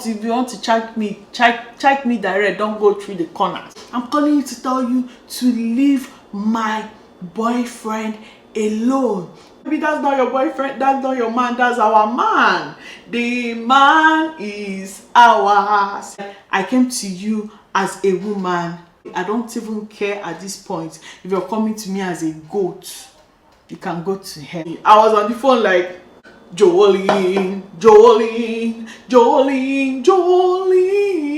if you want to chat me, chat me direct. Don't go through the corners. I'm calling you to tell you to leave my boyfriend alone. Maybe that's not your boyfriend, that's not your man, that's our man. The man is ours. I came to you as a woman. I don't even care at this point. If you're coming to me as a goat, you can go to hell. I was on the phone like, Jolene, Jolene, Jolene, Jolene,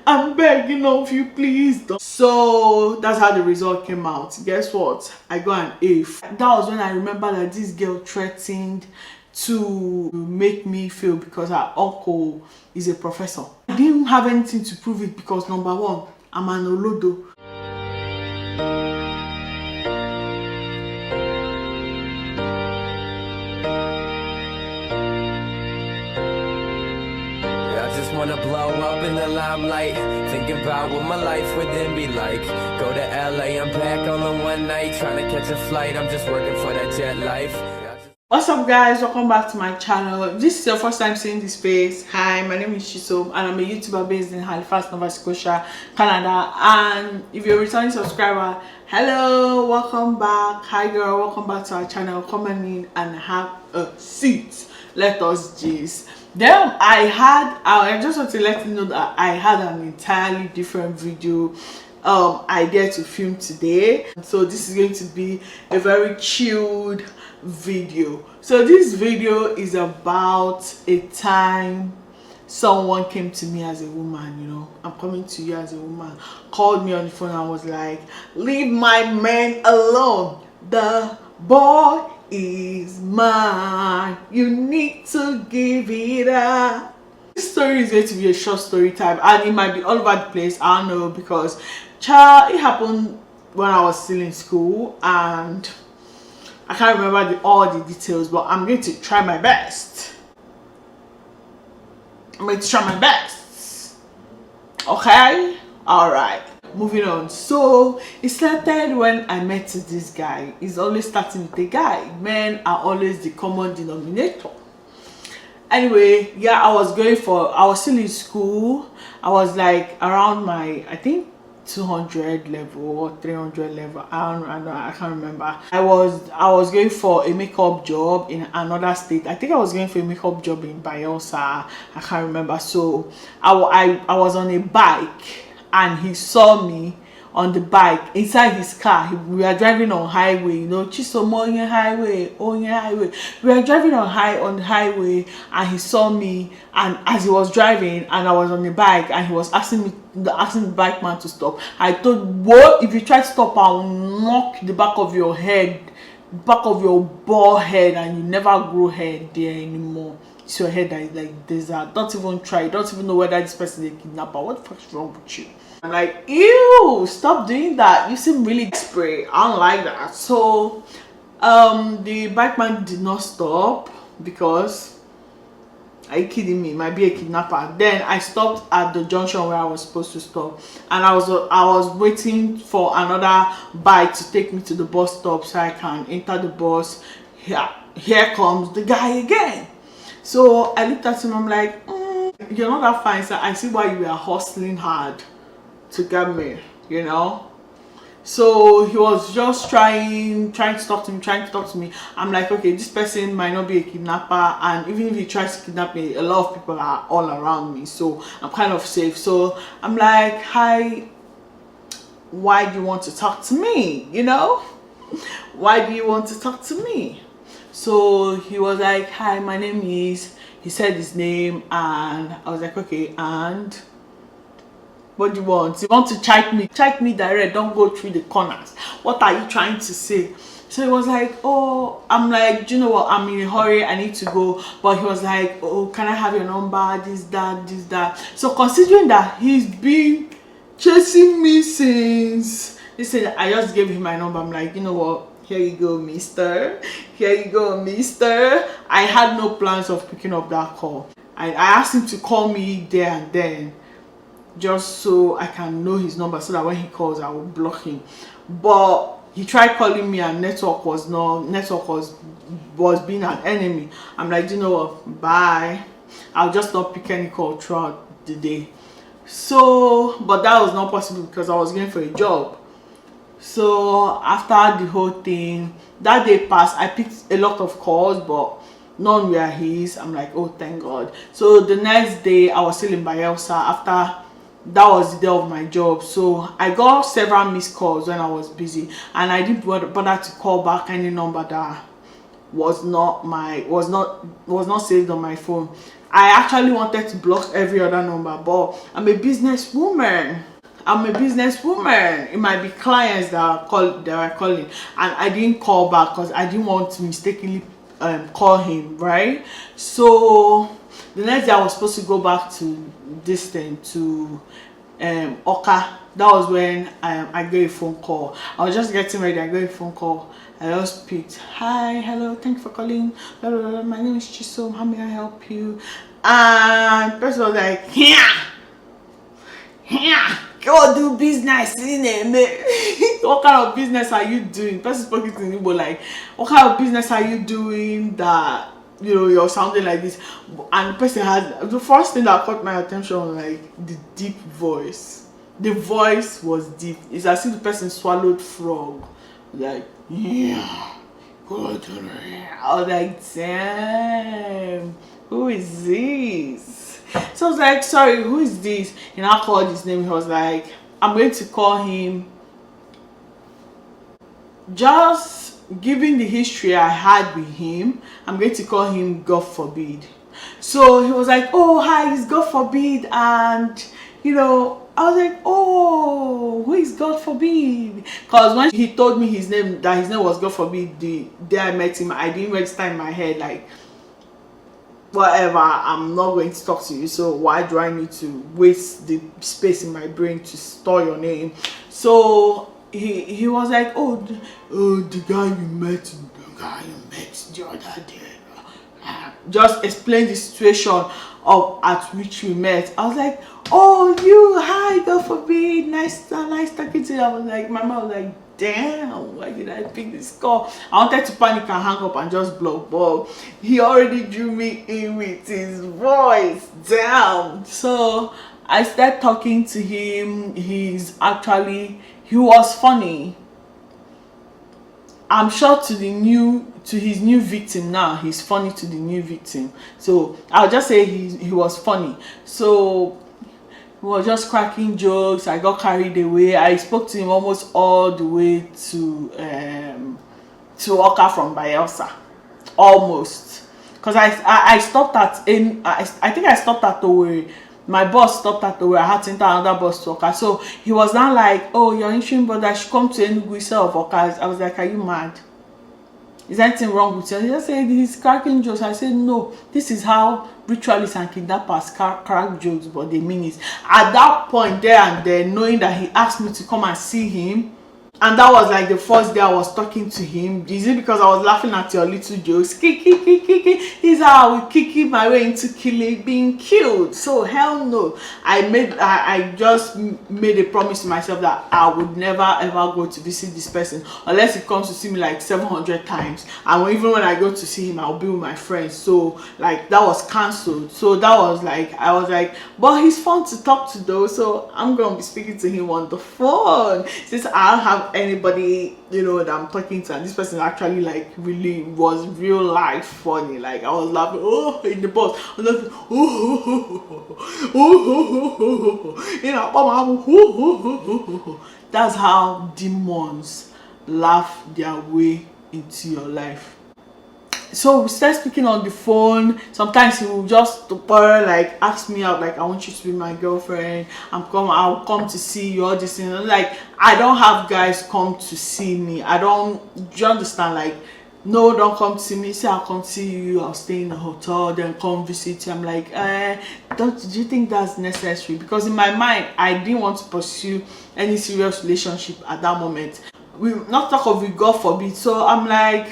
I'm begging of you, please don't. So that's how the result came out. Guess what? I got an F. That was when I remember that this girl threatened to make me fail because her uncle is a professor. I didn't have anything to prove it because number one, I'm an olodo. Wanna blow up in the limelight, thinking about what my life would then be like. Go to LA, I'm back all in one night, trying to catch a flight, I'm just working for that jet life. What's up guys, welcome back to my channel. If this is your first time seeing this face, hi, my name is Chisom and I'm a YouTuber based in Halifax, Nova Scotia, Canada. And if you're a returning subscriber, hello, welcome back. Hi girl, welcome back to our channel. Come on in and have a seat. Let us gist. Then I just want to let you know that I had an entirely different video idea to film today. So this is going to be a very chilled video. So this video is about a time someone came to me as a woman, you know, I'm coming to you as a woman, called me on the phone and was like, leave my man alone, the boy is mine, you need to give it up. This story is going to be a short story time and it might be all over the place, I don't know, because child, it happened when I was still in school and I can't remember all the details, but I'm going to try my best. Okay, all right, moving on. So it started when I met this guy. It's always starting with a guy. Men are always the common denominator. Anyway, yeah, I was still in school. I was like around my, I think 200 level or 300 level. I can't remember. I was going for a makeup job in another state. I think I was going for a makeup job in Bayelsa. I can't remember. So I was on a bike and he saw me on the bike inside his car. We were driving on highway, you know, Chisomoye highway, Onye highway. We were driving on the highway and he saw me, and as he was driving and I was on the bike and he was asking the bike man to stop. I told, what if you try to stop, I'll knock the back of your head, back of your bald head, and you never grow hair there anymore. It's your head that is like desert. Don't even try. Don't even know whether this person is a kidnapper. What the fuck is wrong with you? I'm like, ew, stop doing that. You seem really spray. I don't like that. So the bike man did not stop because, are you kidding me? It might be a kidnapper. Then I stopped at the junction where I was supposed to stop, and I was waiting for another bike to take me to the bus stop so I can enter the bus. Here comes the guy again. So I looked at him, I'm like, you're not that fine, sir. I see why you are hustling hard to get me, you know. So he was just trying to talk to me. I'm like, okay, this person might not be a kidnapper, and even if he tries to kidnap me, a lot of people are all around me, so I'm kind of safe. So I'm like, hi, why do you want to talk to me, you know? Why do you want to talk to me? So he was like, hi, my name is, he said his name, and I was like, okay, and what do you want? You want to chat me direct, don't go through the corners. What are you trying to say? So he was like, oh, I'm like, do you know what, I'm in a hurry, I need to go. But he was like, oh, can I have your number, this, that. So considering that he's been chasing me since, listen, I just gave him my number. I'm like, you know what, here you go, mister. Here you go, mister. I had no plans of picking up that call. I asked him to call me there and then, just so I can know his number, so that when he calls I will block him. But he tried calling me and network was being an enemy. I'm like, you know what, bye. I'll just not pick any call throughout the day. So but that was not possible because I was going for a job. So after the whole thing, that day passed, I picked a lot of calls, but none were his. I'm like, oh, thank God. So the next day I was still in Bayelsa. After that was the day of my job, so I got several missed calls when I was busy, and I didn't bother to call back any number that was not saved on my phone. I actually wanted to block every other number, but I'm a businesswoman. It might be clients that are calling, and I didn't call back because I didn't want to mistakenly call him, right? So the next day I was supposed to go back to this thing, to Oka. That was when I got a phone call. I was just getting ready, I got a phone call. I just picked. Hi, hello, thank you for calling. Blah, blah, blah. My name is Chisom, how may I help you? And the person was like, go do business in it. What kind of business are you doing? Person spoke it in Igbo, like, what kind of business are you doing that, you know, you're sounding like this? And the person had, the first thing that caught my attention was like the deep voice. The voice was deep. It's as if the person swallowed frog. Like, yeah, go to the, I was like, damn, who is this? So I was like, sorry, who is this? And I called his name. He was like, I'm going to call him. Just given the history I had with him, I'm going to call him God forbid. So he was like, oh, hi, it's God forbid. And you know, I was like, oh, who is God forbid? Because when he told me his name, that his name was God forbid, the day I met him, I didn't register in my head like, whatever, I'm not going to talk to you, so why do I need to waste the space in my brain to store your name? So he was like, oh, the guy you met the other day. Just explain the situation of at which we met. I was like, oh, you, hi, God forbid, nice talking to you. I was like, my mom was like, damn, why did I pick this call? I wanted to panic and hang up and just block, but he already drew me in with his voice. Damn. So I started talking to him. He was funny. I'm sure to his new victim now, he's funny to the new victim. So I'll just say he was funny. So we were just cracking jokes. I got carried away. I spoke to him almost all the way to Oka from Bayelsa, almost, because I stopped at I think I stopped at Owerri. My boss stopped at Owerri. I had to enter another bus to Oka. So he was now like, oh, you're interim, but I should come to Enugu instead of Oka. I was like, are you mad? Is anything wrong with you? He just said he's cracking jokes. I said, no, this is how ritualists and kidnappers crack jokes, but they mean it. At that point, there and then, knowing that he asked me to come and see him, and that was like the first day I was talking to him. Is it because I was laughing at your little jokes? Kiki. Is how I will kiki my way into being killed. So hell no. I just made a promise to myself that I would never ever go to visit this person unless he comes to see me like 700 times. And even when I go to see him, I'll be with my friends. So like that was cancelled. So that was like, I was like, but he's fun to talk to though. So I'm gonna be speaking to him on the phone since I don't have anybody, you know, that I'm talking to, and this person actually like really was real life funny. Like I was laughing, oh, in the bus, I was laughing, you know, that's how demons laugh their way into your life. So we start speaking on the phone. Sometimes he will just like ask me out, like, I want you to be my girlfriend. I'll come to see you, all this thing. Like, I don't have guys come to see me. Do you understand? Like, no, don't come to see me. Say I'll come see you, I'll stay in a hotel, then come visit you. I'm like, do you think that's necessary? Because in my mind, I didn't want to pursue any serious relationship at that moment. We not talk of it, God forbid. So I'm like,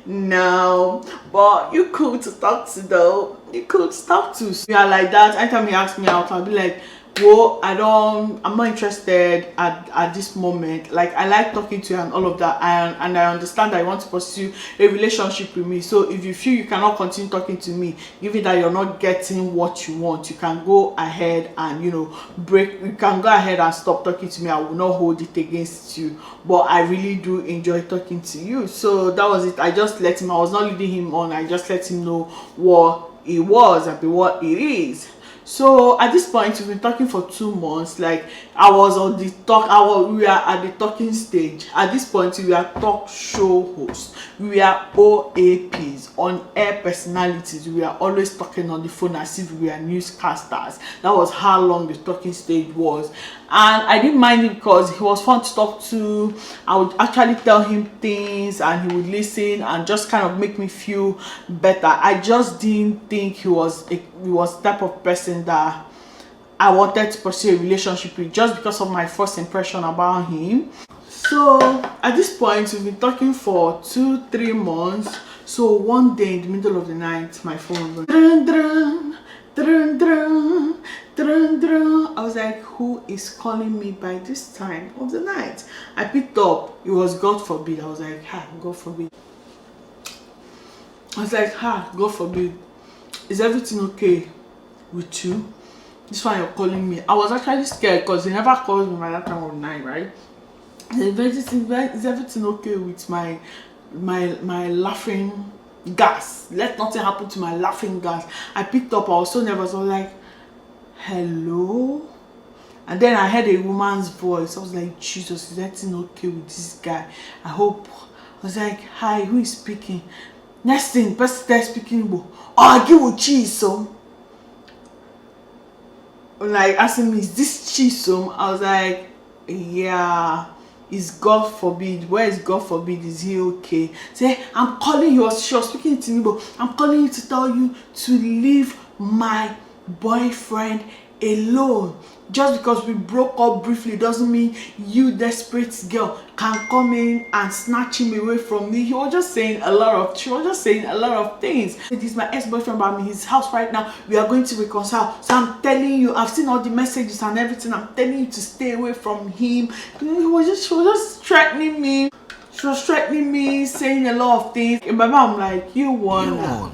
no, but you cool to talk to though. You cool to talk to. We are like that. Anytime he asks me out, I'll be like, well, I'm not interested at this moment. Like, I like talking to you and all of that, and I understand that you want to pursue a relationship with me. So if you feel you cannot continue talking to me, given that you're not getting what you want, you can go ahead and, you know, you can go ahead and stop talking to me. I will not hold it against you, but I really do enjoy talking to you. So that was it. I just let him, I was not leading him on, I just let him know what it was and what it is. So at this point, we've been talking for 2 months. Like, I was on the we are at the talking stage. At this point, we are talk show hosts, we are OAPs, on air personalities. We are always talking on the phone as if we are newscasters. That was how long the talking stage was, and I didn't mind it because he was fun to talk to. I would actually tell him things and he would listen and just kind of make me feel better. I just didn't think he was the type of person that I wanted to pursue a relationship with, just because of my first impression about him. So at this point, we've been talking for 2-3 months. So one day in the middle of the night, my phone went drun, drun, drun, drun, drun, drun. I was like, who is calling me by this time of the night? I picked up. It was God forbid. I was like, God forbid. I was like, God forbid. Is everything okay with you? This one you're calling me. I was actually scared because he never called me by that time of night, right? Is everything okay with my laughing gas? Let nothing happen to my laughing gas. I picked up. I was so nervous. I was like, hello? And then I heard a woman's voice. I was like, Jesus, is everything okay with this guy? I hope. I was like, hi, who is speaking? Next thing, person there speaking, oh, I give you cheese, so. Like, asking me, is this Chisom? I was like, yeah. Is God forbid? Where is God forbid? Is he okay? Say, I'm calling you. She was speaking to me, but I'm calling you to tell you to leave my boyfriend alone. Just because we broke up briefly doesn't mean you, desperate girl, can come in and snatch him away from me. She was just saying a lot of things. It is my ex-boyfriend, but I'm in his house right now. We are going to reconcile. So I'm telling you, I've seen all the messages and everything. I'm telling you to stay away she was just threatening me. She was threatening me, saying a lot of things. In my mom, I'm like, you wanna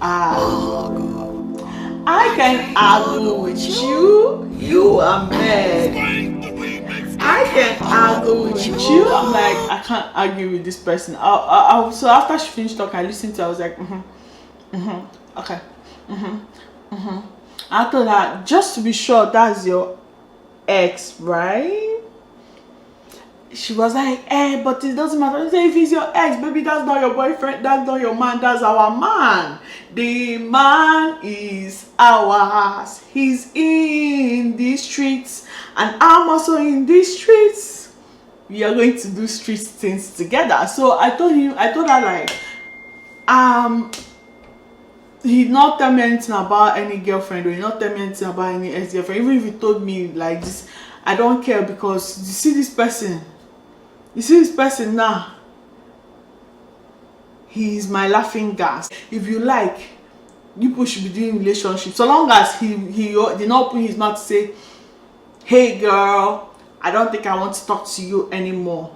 I can argue with you. You are mad. I can argue with you. I'm like, I can't argue with this person. So after she finished talking, I listened to her. I was like, okay, I told her, just to be sure, that's your ex, right? She was like, but it doesn't matter. I said, if he's your ex, baby, that's not your boyfriend, that's not your man, that's our man. The man is ours. He's in these streets, and I'm also in these streets. We are going to do street things together. So I told her, like, he did not tell me anything about any girlfriend, or he did not tell me anything about any ex-girlfriend. Even if he told me like this, I don't care, because you see this person now, he is my laughing gas. If you like, you people should be doing relationships, so long as he did not open his mouth to say, hey girl, I don't think I want to talk to you anymore,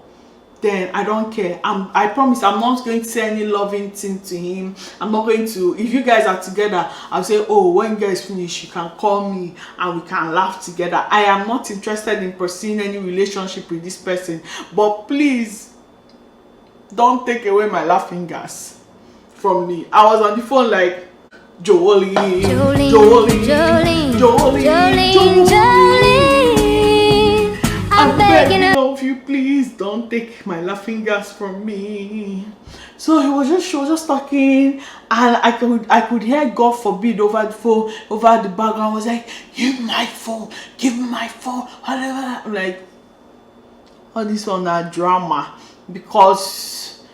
then I don't care. I promise I'm not going to say any loving thing to him. I'm not going to. If you guys are together, I'll say, oh, when you guys finish, you can call me and we can laugh together. I am not interested in pursuing any relationship with this person, but please don't take away my laughing gas from me. I was on the phone like, Jolene, I'm begging of you, please don't take my laughing gas from me. So she was just talking, and I could hear God forbid over the phone, over the background. I was like, give me my phone, whatever. I'm like, all this on that drama, because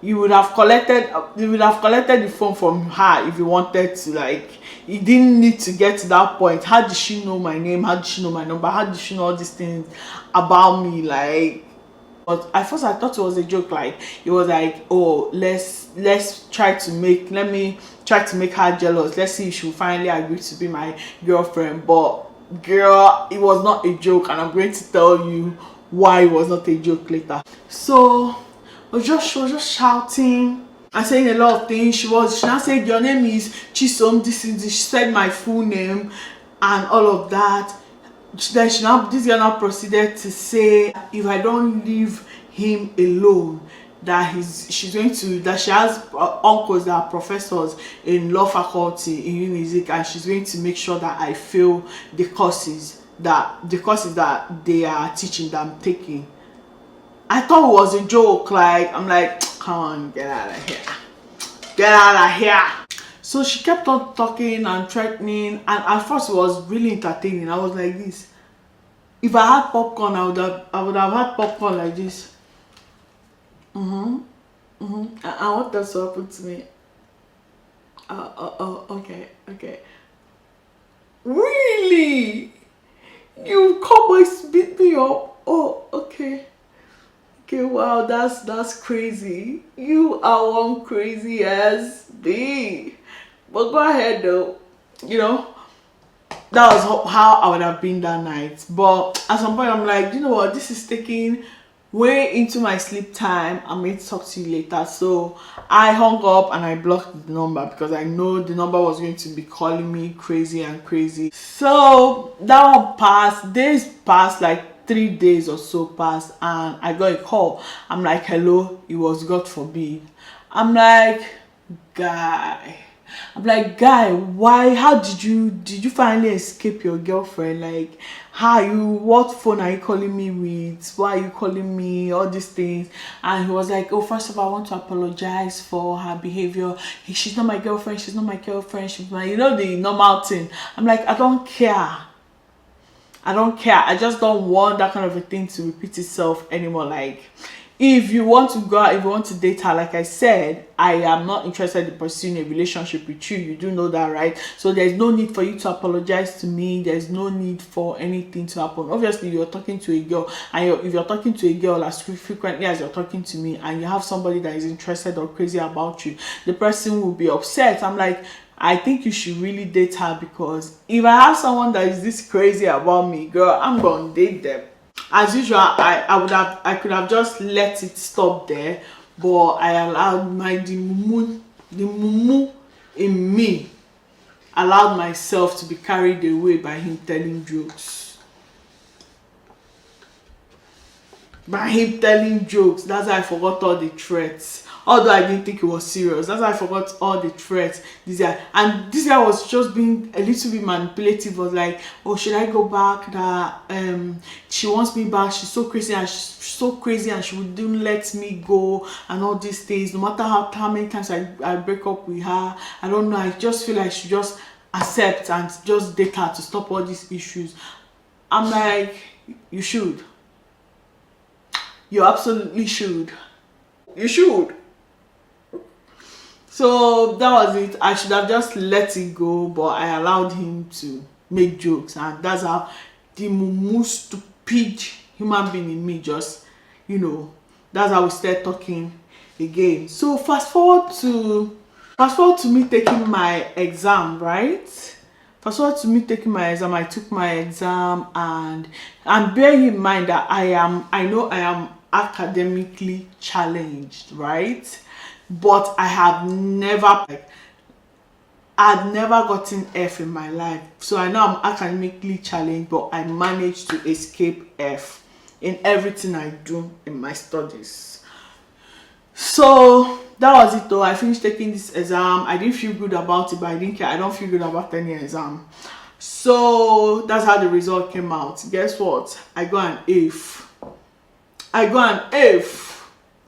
you would have collected the phone from her if you wanted to. Like, you didn't need to get to that point. How did she know my name? How did she know my number? How did she know all these things about me? Like, but at first I thought it was a joke. Like, it was like, oh, let me try to make her jealous. Let's see if she'll finally agree to be my girlfriend. But girl, it was not a joke, and I'm going to tell you why it was not a joke later. So she was just shouting and saying a lot of things. She now said, your name is Chisom, this is this. She said my full name and all of that. Then this girl now proceeded to say, if I don't leave him alone, that she has uncles that are professors in law faculty in Unizik, and she's going to make sure that I fail the courses that they are teaching, that I'm taking. I thought it was a joke. Like, I'm like, come on, get out of here, get out of here. So she kept on talking and threatening, and at first it was really entertaining. I was like this. If I had popcorn, I would have had popcorn like this. And what does happen to me? Okay. Really? You come and beat me up? Oh, okay. Okay, wow, that's crazy. You are one crazy ass B. But go ahead though. You know, that was how I would have been that night. But at some point I'm like, you know what, this is taking way into my sleep time. I'm going to talk to you later. So I hung up and I blocked the number because I know the number was going to be calling me crazy and crazy. So that one passed. Days passed, like 3 days or so passed, and I got a call. I'm like, hello, it was God forbid. I'm like, guy, why, how did you finally escape your girlfriend? Like, what phone are you calling me with? Why are you calling me? All these things. And he was like, oh, first of all, I want to apologize for her behavior. She's not my girlfriend, she's my, you know, the normal thing. I'm like, I don't care. I just don't want that kind of a thing to repeat itself anymore. Like, if you want to go out, if you want to date her, like I said, I am not interested in pursuing a relationship with you. You do know that, right? So there's no need for you to apologize to me. There's no need for anything to happen. Obviously, you're talking to a girl, and if you're talking to a girl as frequently as you're talking to me, and you have somebody that is interested or crazy about you, the person will be upset. I'm like, I think you should really date her, because if I have someone that is this crazy about me, girl, I'm gonna date them. As usual, I could have just let it stop there, but I allowed the mumu in me allowed myself to be carried away by him telling jokes. That's why I forgot all the threats. Although I didn't think it was serious, that's why I forgot all the threats. This guy was just being a little bit manipulative. Was like, oh, should I go back? That she wants me back. She's so crazy and she wouldn't let me go and all these things. No matter how many times I break up with her, I don't know. I just feel like I should just accept and just date her to stop all these issues. I'm like, you should. You absolutely should. You should. So that was it. I should have just let it go, but I allowed him to make jokes, and that's how the most stupid human being in me just, you know, that's how we start talking again. So fast forward to me taking my exam, right? I took my exam, and bearing in mind that I know I am academically challenged, right? But I'd never gotten F in my life. So I know I'm academically challenged, but I managed to escape F in everything I do in my studies. So that was it though. I finished taking this exam. I didn't feel good about it, but I didn't care. I don't feel good about any exam. So that's how the result came out. Guess what? I got an F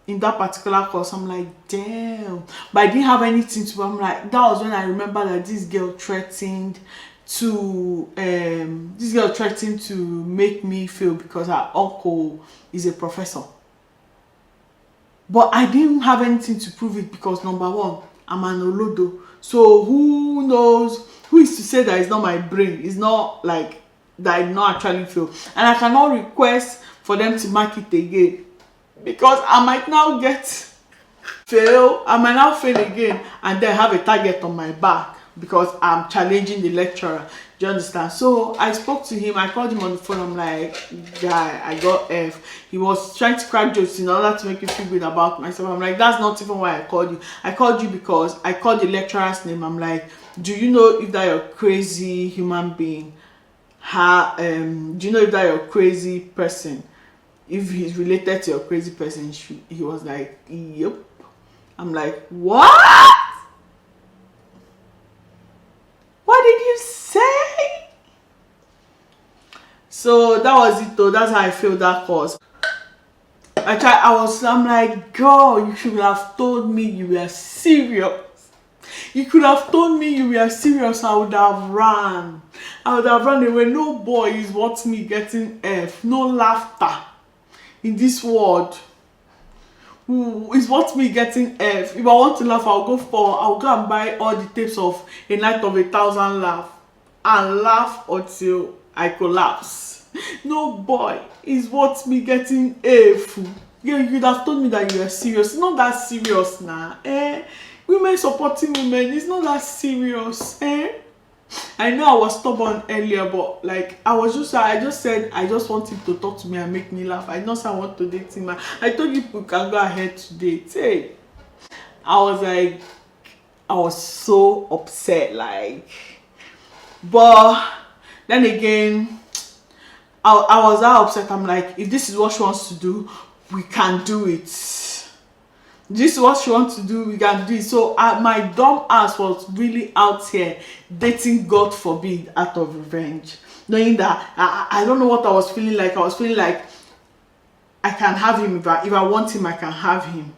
in that particular course. I'm like, damn. But I didn't have anything to. I'm like, that was when I remember that this girl threatened to make me fail because her uncle is a professor. But I didn't have anything to prove it, because number one, I'm an olodo. So who knows? Who is to say that it's not my brain? It's not like that I not actually fail. And I cannot request for them to mark it again, because I might now fail again and then have a target on my back. because I'm challenging the lecturer. Do you understand? So I spoke to him, I called him on the phone. I'm like, guy, I got F. He was trying to crack jokes in order to make me feel good about myself. I'm like, that's not even why I called you. I called you because I called the lecturer's name. I'm like, do you know if that you're a crazy human being? Do you know if that you're a crazy person? If he's related to a crazy person? He was like, yep. I'm like, what? What did you say? So that was it though. That's how I failed that course. I'm like, girl, you should have told me you were serious. You could have told me you were serious. I would have ran. There were no boys what me getting F. No laughter in this world. Is what me getting F. If I want to laugh, I'll go and buy all the tapes of A Night of 1,000 Laugh and laugh until I collapse. No boy is what me getting F. Yeah, you could have told me that you were serious. It's not that serious now. Women supporting women, it's not that serious. I know I was stubborn earlier, but like I just said I just want him to talk to me and make me laugh. I know I want to date him. I told you people can go ahead to date. Hey, I was so upset, like, but then again, I was that upset. I'm like, if this is what she wants to do, we can do it. This is what she wants to do, we can do it. So my dumb ass was really out here dating, God forbid, out of revenge, knowing that I don't know what I was feeling like. I was feeling like I can have him. If I want him, I can have him.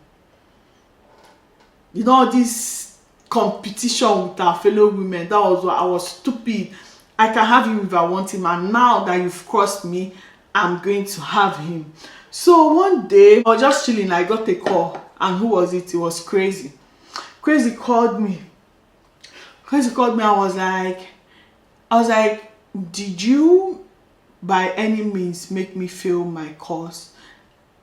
You know, this competition with our fellow women, that was what I was stupid. I can have him if I want him, and now that you've crossed me, I'm going to have him. So one day I was just chilling, I got a call. And who was it? It was Crazy. Crazy called me. I was like, did you by any means make me fail my course?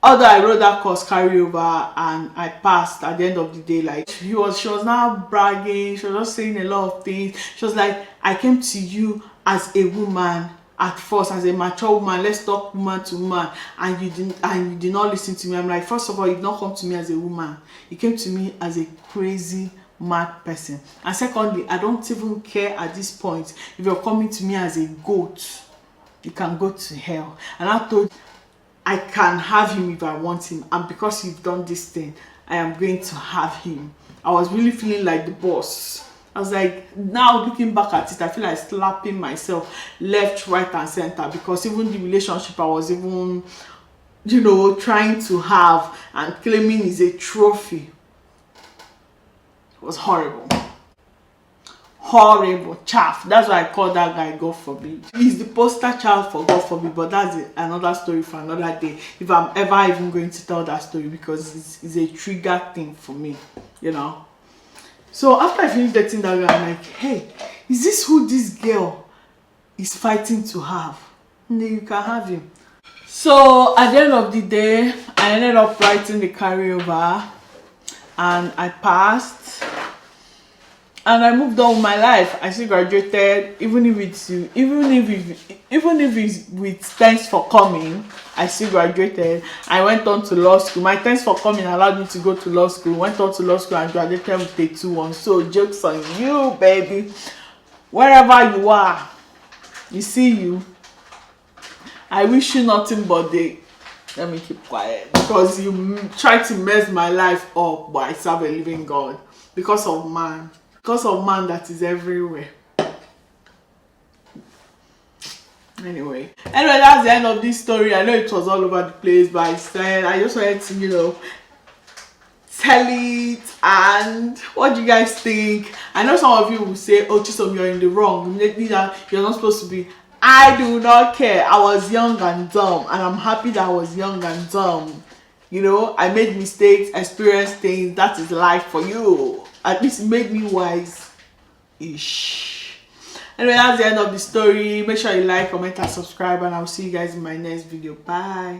Although I wrote that course carryover and I passed at the end of the day, like she was now bragging, she was just saying a lot of things. She was like, I came to you as a woman. At first, as a mature woman, let's talk woman to woman, and you did not listen to me. I'm like, first of all, you did not come to me as a woman. You came to me as a crazy, mad person. And secondly, I don't even care at this point if you're coming to me as a goat. You can go to hell. And I told you, I can have him if I want him, and because you've done this thing, I am going to have him. I was really feeling like the boss. I was like, now looking back at it, I feel like slapping myself left, right, and center, because even the relationship I was even, you know, trying to have and claiming is a trophy, it was horrible. Horrible chaff. That's why I call that guy God forbid. He's the poster child for God forbid, but that's another story for another day, if I'm ever even going to tell that story, because it's a trigger thing for me, you know. So after I finished dating that guy, I'm like, hey, is this who this girl is fighting to have? And then you can have him. So at the end of the day, I ended up writing the carryover and I passed. And I moved on with my life. I still graduated, even if it's with thanks for coming. I still graduated. I went on to law school. My thanks for coming allowed me to go to law school. Went on to law school and graduated with a 2-1. So jokes on you, baby. Wherever you are, you see you. I wish you nothing but let me keep quiet, because you try to mess my life up, but I serve a living God because of man. Because of man that is everywhere. Anyway, that's the end of this story. I know it was all over the place, but I just wanted to, you know, tell it. And what do you guys think? I know some of you will say, oh, Chisom, you're in the wrong. Immediately that you're not supposed to be. I do not care. I was young and dumb, and I'm happy that I was young and dumb. You know, I made mistakes, experienced things. That is life for you. At least it made me wise-ish. Anyway, that's the end of the story. Make sure you like, comment, and subscribe, and I'll see you guys in my next video. Bye.